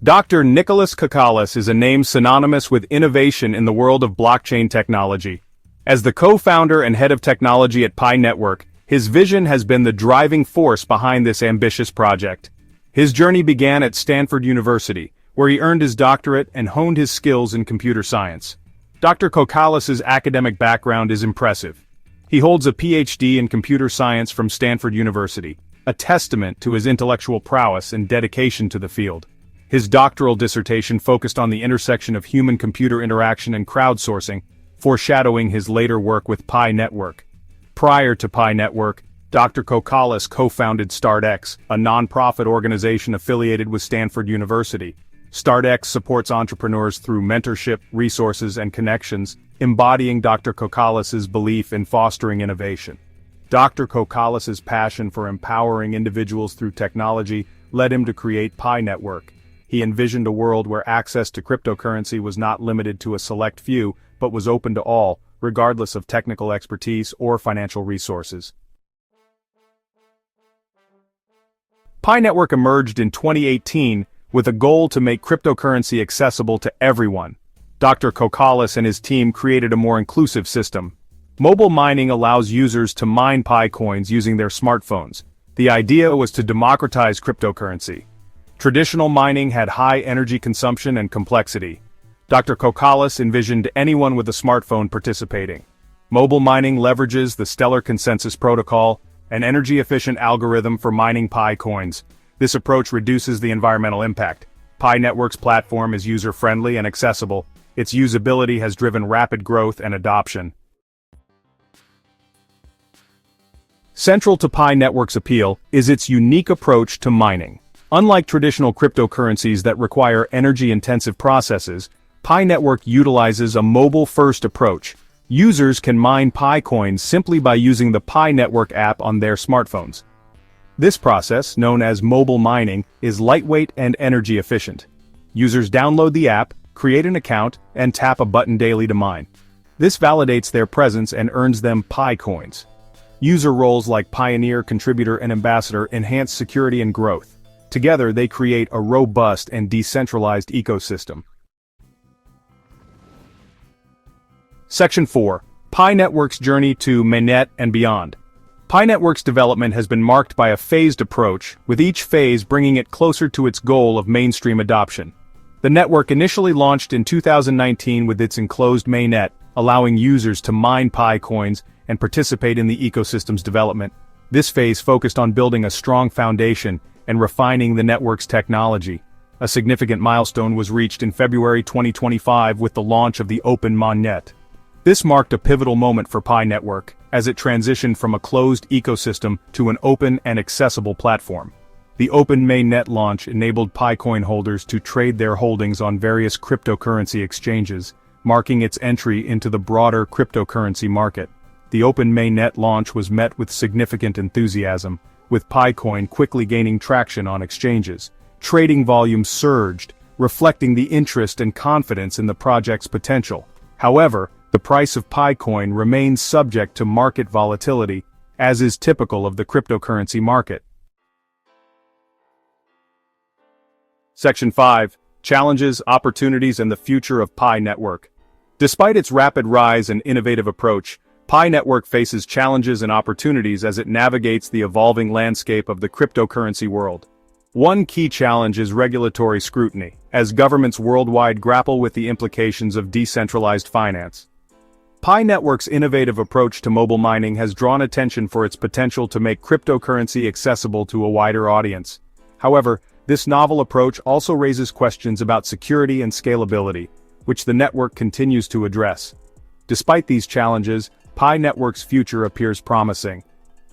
Dr. Nicolas Kokkalis is a name synonymous with innovation in the world of blockchain technology. As the co-founder and head of technology at PiNetwork, his vision has been the driving force behind this ambitious project. His journey began at Stanford University, where he earned his doctorate and honed his skills in computer science. Dr. Kokkalis's academic background is impressive. He holds a PhD in computer science from Stanford University, a testament to his intellectual prowess and dedication to the field. His doctoral dissertation focused on the intersection of human-computer interaction and crowdsourcing, foreshadowing his later work with PiNetwork. Prior to PiNetwork, Dr. Kokkalis co-founded StartX, a non-profit organization affiliated with Stanford University. StartX supports entrepreneurs through mentorship, resources, and connections, embodying Dr. Kokkalis's belief in fostering innovation. Dr. Kokkalis's passion for empowering individuals through technology led him to create PiNetwork. He envisioned a world where access to cryptocurrency was not limited to a select few, but was open to all, regardless of technical expertise or financial resources. PiNetwork emerged in 2018 with a goal to make cryptocurrency accessible to everyone. Dr. Kokkalis and his team created a more inclusive system. Mobile mining allows users to mine Pi coins using their smartphones. The idea was to democratize cryptocurrency. Traditional mining had high energy consumption and complexity. Dr. Kokkalis envisioned anyone with a smartphone participating. Mobile mining leverages the Stellar Consensus Protocol, an energy-efficient algorithm for mining Pi coins. This approach reduces the environmental impact. PiNetwork's platform is user-friendly and accessible. Its usability has driven rapid growth and adoption. Central to PiNetwork's appeal is its unique approach to mining. Unlike traditional cryptocurrencies that require energy-intensive processes, PiNetwork utilizes a mobile-first approach. Users can mine Pi coins simply by using the PiNetwork app on their smartphones. This process, known as mobile mining, is lightweight and energy efficient. Users download the app, create an account, and tap a button daily to mine. This validates their presence and earns them Pi coins. User roles like pioneer, contributor, and ambassador enhance security and growth. Together, they create a robust and decentralized ecosystem. Section 4. PiNetwork's journey to mainnet and beyond. PiNetwork's development has been marked by a phased approach, with each phase bringing it closer to its goal of mainstream adoption. The network initially launched in 2019 with its enclosed mainnet, allowing users to mine Pi coins and participate in the ecosystem's development. This phase focused on building a strong foundation and refining the network's technology. A significant milestone was reached in February 2025 with the launch of the open mainnet. This marked a pivotal moment for PiNetwork, as it transitioned from a closed ecosystem to an open and accessible platform. The open mainnet launch enabled PiCoin holders to trade their holdings on various cryptocurrency exchanges, marking its entry into the broader cryptocurrency market. The open mainnet launch was met with significant enthusiasm, with PiCoin quickly gaining traction on exchanges. Trading volume surged, reflecting the interest and confidence in the project's potential. However, the price of PiCoin remains subject to market volatility, as is typical of the cryptocurrency market. Section 5. Challenges, Opportunities, and the Future of PiNetwork. Despite its rapid rise and innovative approach, PiNetwork faces challenges and opportunities as it navigates the evolving landscape of the cryptocurrency world. One key challenge is regulatory scrutiny, as governments worldwide grapple with the implications of decentralized finance. PiNetwork's innovative approach to mobile mining has drawn attention for its potential to make cryptocurrency accessible to a wider audience. However, this novel approach also raises questions about security and scalability, which the network continues to address. Despite these challenges, PiNetwork's future appears promising.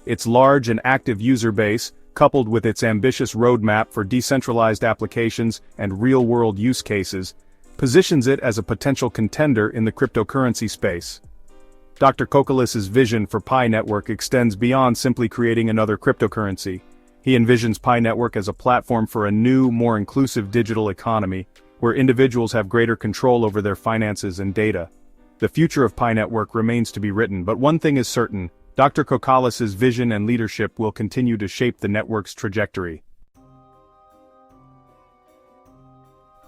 Its large and active user base, coupled with its ambitious roadmap for decentralized applications and real-world use cases, positions it as a potential contender in the cryptocurrency space. Dr. Kokkalis's vision for PiNetwork extends beyond simply creating another cryptocurrency. He envisions PiNetwork as a platform for a new, more inclusive digital economy, where individuals have greater control over their finances and data. The future of PiNetwork remains to be written, but one thing is certain: Dr. Kokkalis's vision and leadership will continue to shape the network's trajectory.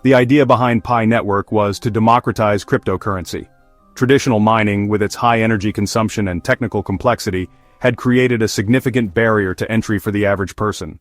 The idea behind PiNetwork was to democratize cryptocurrency. Traditional mining, with its high energy consumption and technical complexity, had created a significant barrier to entry for the average person.